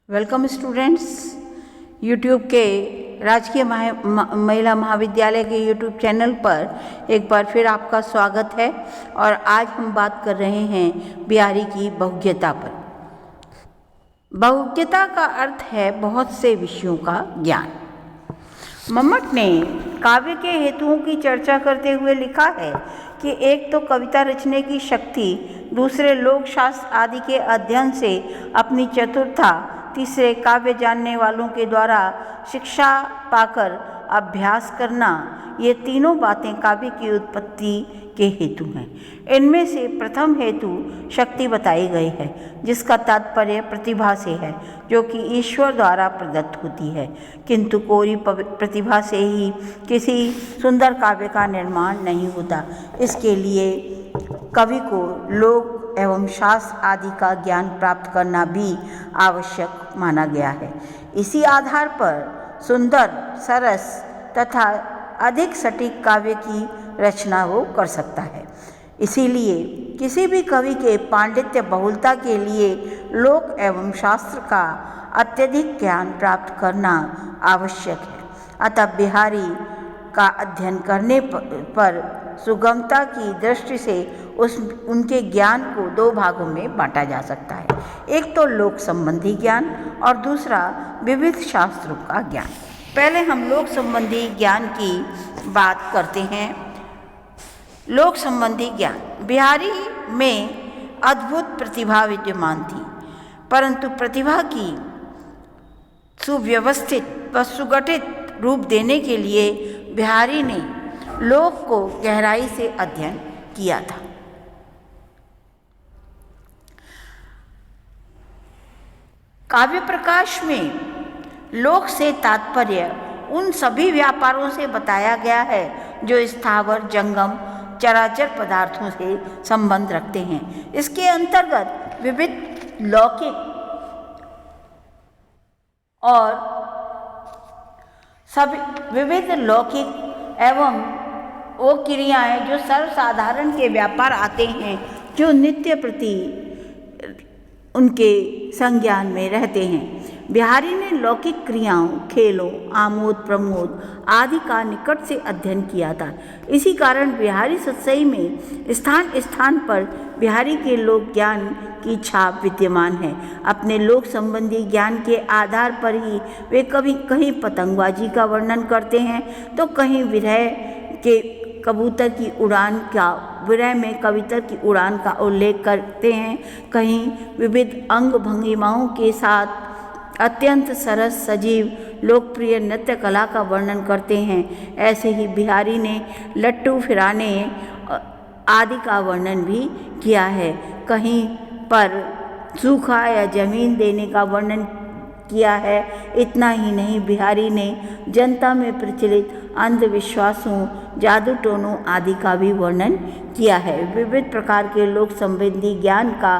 Welcome students. YouTube के राजकीय महिला महाविद्यालय के यूट्यूब चैनल पर एक बार फिर आपका स्वागत है और आज हम बात कर रहे हैं बिहारी की बहुज्ञता पर। बहुज्ञता का अर्थ है बहुत से विषयों का ज्ञान। मम्मट ने काव्य के हेतुओं की चर्चा करते हुए लिखा है कि एक तो कविता रचने की शक्ति, दूसरे लोक शास्त्र आदि के अध्ययन से अपनी चतुरता, तीसरे काव्य जानने वालों के द्वारा शिक्षा पाकर अभ्यास करना, ये तीनों बातें काव्य की उत्पत्ति के हेतु हैं। इनमें से प्रथम हेतु शक्ति बताई गई है, जिसका तात्पर्य प्रतिभा से है, जो कि ईश्वर द्वारा प्रदत्त होती है। किंतु कोरी प्रतिभा से ही किसी सुंदर काव्य का निर्माण नहीं होता। इसके लिए कवि को लोक एवं शास्त्र आदि का ज्ञान प्राप्त करना भी आवश्यक माना गया है। इसी आधार पर सुंदर, सरस तथा अधिक सटीक काव्य की रचना वो कर सकता है। इसीलिए किसी भी कवि के पांडित्य बहुलता के लिए लोक एवं शास्त्र का अत्यधिक ज्ञान प्राप्त करना आवश्यक है। अतः बिहारी का अध्ययन करने पर सुगमता की दृष्टि से उनके ज्ञान को दो भागों में बांटा जा सकता है। एक तो लोक संबंधी ज्ञान और दूसरा विविध शास्त्रों का ज्ञान। पहले हम लोक संबंधी ज्ञान की बात करते हैं। लोक संबंधी ज्ञान। बिहारी में अद्भुत प्रतिभा विद्यमान थी, परंतु प्रतिभा की सुव्यवस्थित व सुगठित रूप देने के लिए बिहारी ने लोक को गहराई से अध्ययन किया था। काव्य प्रकाश में लोक से तात्पर्य उन सभी व्यापारों से बताया गया है जो स्थावर, जंगम, चराचर पदार्थों से संबंध रखते हैं। इसके अंतर्गत विविध लौकिक और सभी विविध लौकिक एवं वो क्रियाएं जो सर्वसाधारण के व्यापार आते हैं, जो नित्य प्रति उनके संज्ञान में रहते हैं। बिहारी ने लौकिक क्रियाओं, खेलों, आमोद प्रमोद आदि का निकट से अध्ययन किया था। इसी कारण बिहारी सतसई में स्थान स्थान पर बिहारी के लोक ज्ञान की छाप विद्यमान है। अपने लोक संबंधी ज्ञान के आधार पर ही वे कभी कहीं पतंगबाजी का वर्णन करते हैं, तो कहीं विरह में कविता की उड़ान का उल्लेख करते हैं, कहीं विविध अंग भंगिमाओं के साथ अत्यंत सरस, सजीव, लोकप्रिय नृत्य कला का वर्णन करते हैं। ऐसे ही बिहारी ने लट्टू फिराने आदि का वर्णन भी किया है। कहीं पर सूखा या जमीन देने का वर्णन किया है। इतना ही नहीं, बिहारी ने जनता में प्रचलित अंधविश्वासों, जादू टोनों आदि का भी वर्णन किया है। विविध प्रकार के लोक संबंधी ज्ञान का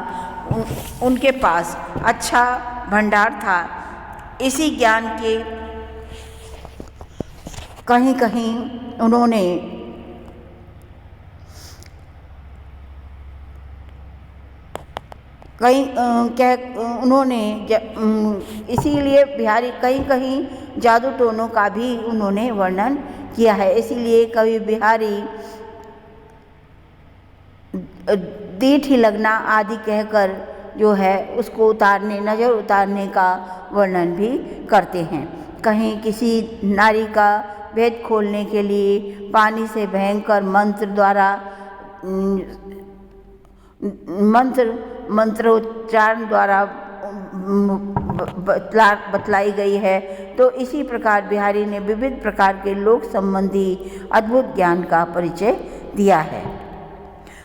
उनके पास अच्छा भंडार था। इसी ज्ञान के कहीं कहीं उन्होंने इसीलिए बिहारी कहीं कहीं जादू टोनों का भी उन्होंने वर्णन किया है। इसीलिए कवि बिहारी दीठी लगना आदि कहकर जो है उसको नज़र उतारने का वर्णन भी करते हैं। कहीं किसी नारी का भेद खोलने के लिए पानी से भयंकर मंत्र द्वारा मंत्रोच्चारण द्वारा बतलाई गई है। तो इसी प्रकार बिहारी ने विविध प्रकार के लोक संबंधी अद्भुत ज्ञान का परिचय दिया है।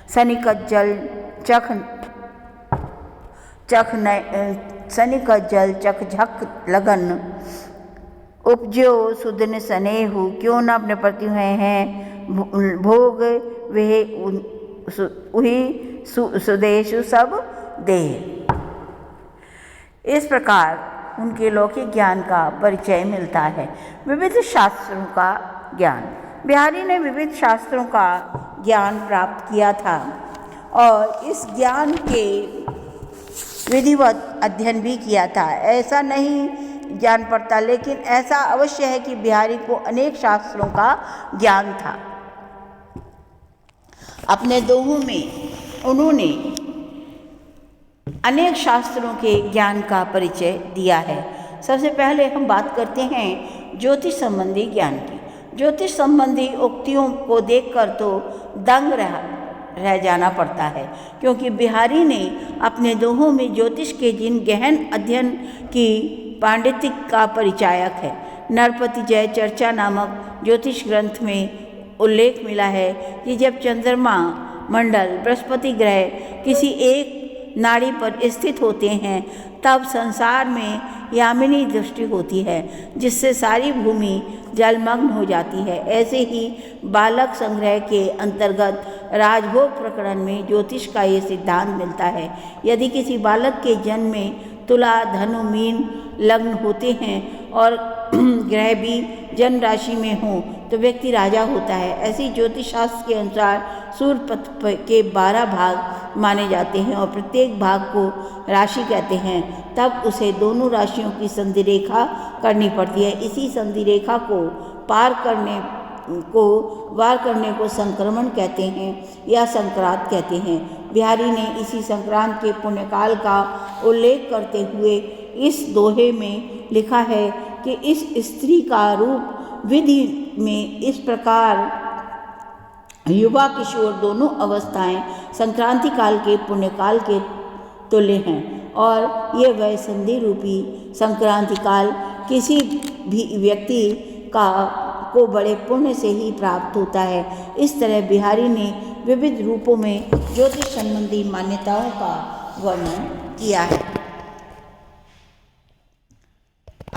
सनिकत जल चख झक लगन, उपजो सुदन स्नेहु, क्यों न अपने प्रति हैं भोग वे उही सुदेशु सब दे। इस प्रकार उनके लौकिक ज्ञान का परिचय मिलता है। विविध शास्त्रों का ज्ञान। बिहारी ने विविध शास्त्रों का ज्ञान प्राप्त किया था और इस ज्ञान के विधिवत अध्ययन भी किया था, ऐसा नहीं जान पड़ता, लेकिन ऐसा अवश्य है कि बिहारी को अनेक शास्त्रों का ज्ञान था। अपने दोहों में उन्होंने अनेक शास्त्रों के ज्ञान का परिचय दिया है। सबसे पहले हम बात करते हैं ज्योतिष संबंधी ज्ञान की। ज्योतिष संबंधी उक्तियों को देखकर तो दंग रह जाना पड़ता है, क्योंकि बिहारी ने अपने दोहों में ज्योतिष के जिन गहन अध्ययन की पांडित्य का परिचायक है। नरपति जय चर्चा नामक ज्योतिष ग्रंथ में उल्लेख मिला है कि जब चंद्रमा मंडल बृहस्पति ग्रह किसी एक नाड़ी पर स्थित होते हैं तब संसार में यामिनी दृष्टि होती है, जिससे सारी भूमि जलमग्न हो जाती है। ऐसे ही बालक संग्रह के अंतर्गत राजभोग प्रकरण में ज्योतिष का ये सिद्धांत मिलता है। यदि किसी बालक के जन्म में तुला धनु मीन लग्न होते हैं और ग्रह भी जन्म राशि में हो तो व्यक्ति राजा होता है। ऐसी ज्योतिष शास्त्र के अनुसार सूर्यपथ के 12 भाग माने जाते हैं और प्रत्येक भाग को राशि कहते हैं। तब उसे दोनों राशियों की संधि रेखा करनी पड़ती है। इसी संधि रेखा को वार करने को संक्रमण कहते हैं या संक्रांत कहते हैं। बिहारी ने इसी संक्रांत के पुण्यकाल का उल्लेख करते हुए इस दोहे में लिखा है कि इस स्त्री का रूप विधि में इस प्रकार युवा किशोर दोनों अवस्थाएं संक्रांति काल के पुण्यकाल के तुल्य हैं और ये वह संधि रूपी संक्रांति काल किसी भी व्यक्ति को बड़े पुण्य से ही प्राप्त होता है। इस तरह बिहारी ने विविध रूपों में ज्योतिष संबंधी मान्यताओं का वर्णन किया है।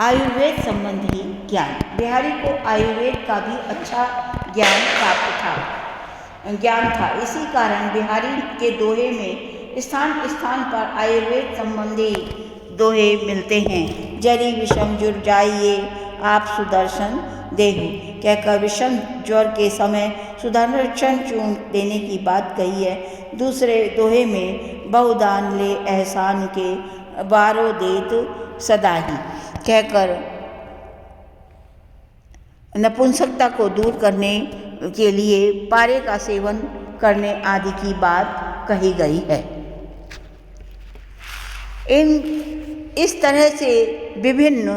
आयुर्वेद संबंधी ज्ञान। बिहारी को आयुर्वेद का भी अच्छा ज्ञान था। इसी कारण बिहारी के दोहे में स्थान स्थान पर आयुर्वेद संबंधी दोहे मिलते हैं। जरी विषम जुर जाइए आप सुदर्शन देहु कहकर विषम ज्वर के समय सुदर्शन चूर्ण देने की बात कही है। दूसरे दोहे में बहुदान ले एहसान के बारो देत सदाही कहकर नपुंसकता को दूर करने के लिए पारे का सेवन करने आदि की बात कही गई है। इस तरह से विभिन्न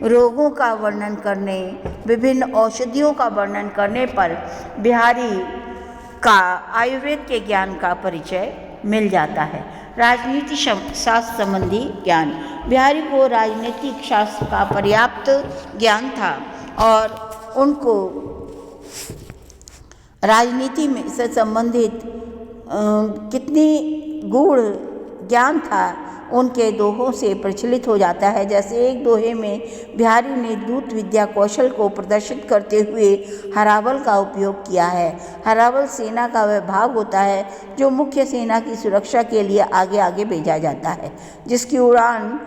रोगों का वर्णन करने, विभिन्न औषधियों का वर्णन करने पर बिहारी का आयुर्वेद के ज्ञान का परिचय मिल जाता है। राजनीति शास्त्र संबंधी ज्ञान। बिहारी को राजनीतिक शास्त्र का पर्याप्त ज्ञान था और उनको राजनीति में से संबंधित कितनी गूढ़ ज्ञान था उनके दोहों से प्रचलित हो जाता है। जैसे एक दोहे में बिहारी ने दूत विद्या कौशल को प्रदर्शित करते हुए हरावल का उपयोग किया है। हरावल सेना का वह भाग होता है जो मुख्य सेना की सुरक्षा के लिए आगे आगे भेजा जाता है, जिसकी उड़ान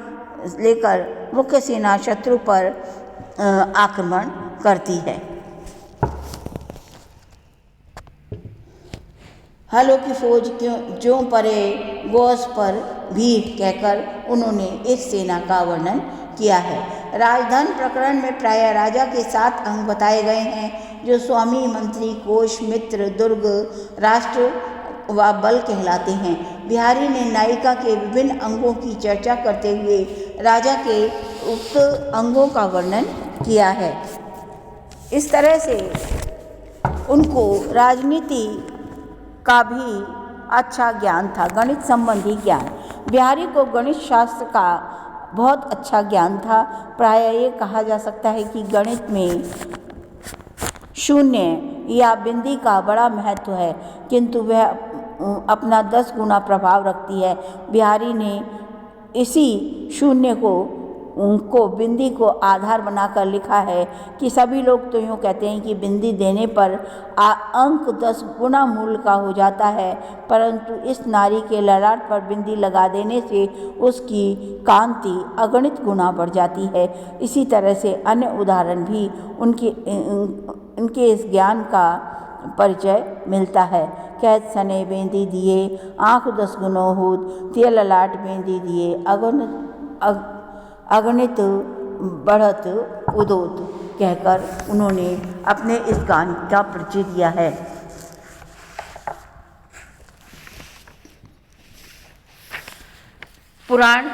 लेकर मुख्य सेना शत्रु पर आक्रमण करती है। हलों की फौज ज्यों परे गोस पर भीड़ कहकर उन्होंने इस सेना का वर्णन किया है। राजधन प्रकरण में प्रायः राजा के 7 अंग बताए गए हैं, जो स्वामी, मंत्री, कोष, मित्र, दुर्ग, राष्ट्र व बल कहलाते हैं। बिहारी ने नायिका के विभिन्न अंगों की चर्चा करते हुए राजा के उक्त अंगों का वर्णन किया है। इस तरह से उनको राजनीति का भी अच्छा ज्ञान था। गणित संबंधी ज्ञान। बिहारी को गणित शास्त्र का बहुत अच्छा ज्ञान था। प्रायः ये कहा जा सकता है कि गणित में शून्य या बिंदी का बड़ा महत्व है, किंतु वह अपना 10 गुना प्रभाव रखती है। बिहारी ने इसी शून्य को बिंदी को आधार बनाकर लिखा है कि सभी लोग तो यूँ कहते हैं कि बिंदी देने पर अंक 10 गुना मूल्य का हो जाता है, परंतु इस नारी के ललाट पर बिंदी लगा देने से उसकी कांति अगणित गुना बढ़ जाती है। इसी तरह से अन्य उदाहरण भी उनके इस ज्ञान का परिचय मिलता है। कैद सने बेंदी दिए, आँख 10 गुनो होत, तिय ललाट बेंदी दिए, अगणित बढ़त उदोत कहकर उन्होंने अपने इस गान का परिचय दिया है। पुराण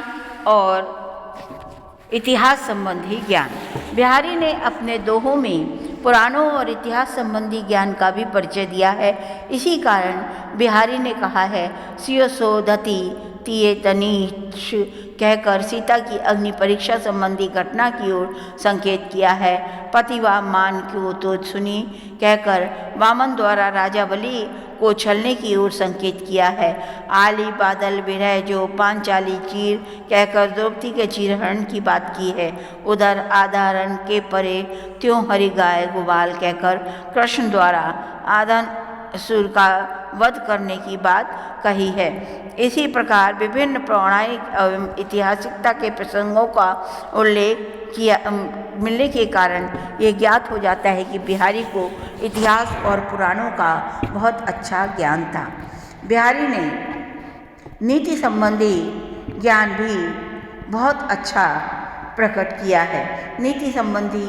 और इतिहास संबंधी ज्ञान। बिहारी ने अपने दोहों में पुराणों और इतिहास संबंधी ज्ञान का भी परिचय दिया है। इसी कारण बिहारी ने कहा है, सियो सो धति तिये तनीश कहकर सीता की अग्नि परीक्षा संबंधी घटना की ओर संकेत किया है। पतिवा मान क्यों तो सुनी कहकर वामन द्वारा राजा बलि को छलने की ओर संकेत किया है। आली बादल विरह जो पांचाली चीर कहकर द्रौपदी के चीरहरण की बात की है। उधर आधारण के परे त्यों हरि गाय गोपाल कहकर कृष्ण द्वारा आधन असुर का वध करने की बात कही है। इसी प्रकार विभिन्न पौराणिक एवं ऐतिहासिकता के प्रसंगों का उल्लेख किया मिलने के कारण ये ज्ञात हो जाता है कि बिहारी को इतिहास और पुराणों का बहुत अच्छा ज्ञान था। बिहारी ने नीति संबंधी ज्ञान भी बहुत अच्छा प्रकट किया है। नीति संबंधी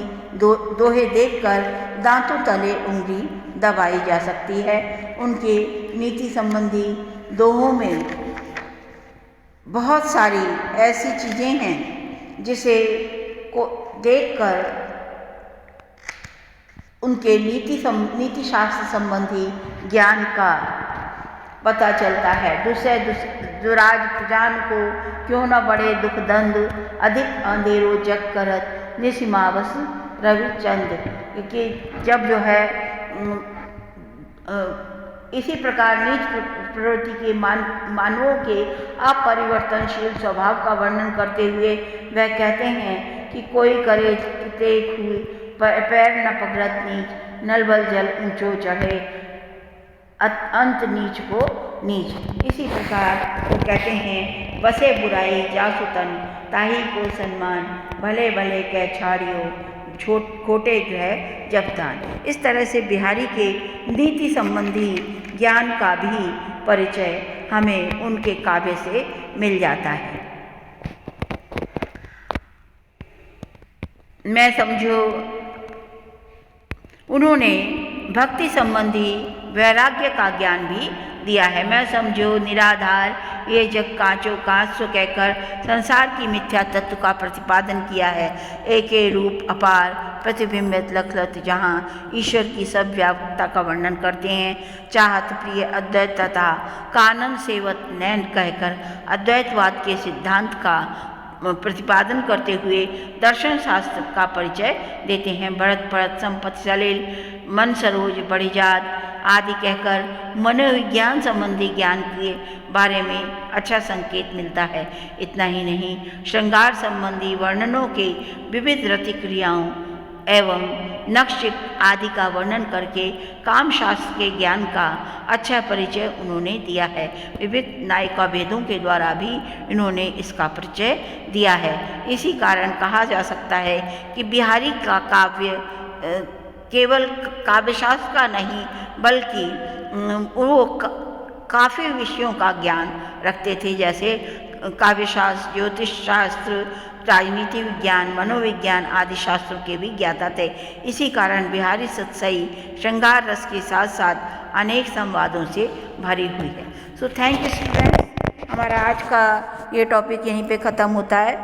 दोहे देखकर दांतों तले उंगली दबाई जा सकती है। उनके नीति संबंधी दोहों में बहुत सारी ऐसी चीज़ें हैं जिसे को देखकर उनके नीति शास्त्र संबंधी ज्ञान का पता चलता है। दूसरे दुराज प्रजान को क्यों न बड़े दुख दंड, अधिक अंधेरो जग करत निशिमावस रविचंद, कि जब जो है इसी प्रकार नीच प्रवृत्ति के मानवों के अपरिवर्तनशील स्वभाव का वर्णन करते हुए वह कहते हैं कि कोई करे तेख हुई पैर न पकड़त नीच, नलबल जल ऊंचो चढ़े अंत नीच को नीच। इसी प्रकार वो कहते हैं, बसे बुराई जासु तन ताही को सम्मान, भले भले कह छाड़ियो खोटे ग्रह जपदान। इस तरह से बिहारी के नीति संबंधी ज्ञान का भी परिचय हमें उनके काव्य से मिल जाता है। मैं समझो उन्होंने भक्ति संबंधी वैराग्य का ज्ञान भी दिया है। मैं समझो निराधार ये जग कांचो कांच सो कहकर संसार की मिथ्या तत्व का प्रतिपादन किया है। एक रूप अपार प्रतिबिंबित लखलत जहाँ ईश्वर की सब व्यापकता का वर्णन करते हैं। चाहत प्रिय अद्वैत तथा कानन सेवत नैन कहकर अद्वैतवाद के सिद्धांत का प्रतिपादन करते हुए दर्शन शास्त्र का परिचय देते हैं। भरत भरत संपत्ति सलील मन सरोज बढ़ी जात आदि कहकर मनोविज्ञान संबंधी ज्ञान के बारे में अच्छा संकेत मिलता है। इतना ही नहीं, श्रृंगार संबंधी वर्णनों के विविध रति क्रियाओं एवं नक्श आदि का वर्णन करके काम शास्त्र के ज्ञान का अच्छा परिचय उन्होंने दिया है। विविध नायिका भेदों के द्वारा भी इन्होंने इसका परिचय दिया है। इसी कारण कहा जा सकता है कि बिहारी का काव्य केवल काव्यशास्त्र का नहीं बल्कि वो काफ़ी विषयों का ज्ञान रखते थे, जैसे काव्यशास्त्र, ज्योतिष शास्त्र, राजनीति विज्ञान, मनोविज्ञान आदि शास्त्रों के भी ज्ञाता थे। इसी कारण बिहारी सतसई श्रृंगार रस के साथ साथ अनेक संवादों से भरी हुई है। सो थैंक यू स्टूडेंट्स, हमारा आज का ये टॉपिक यहीं पे ख़त्म होता है।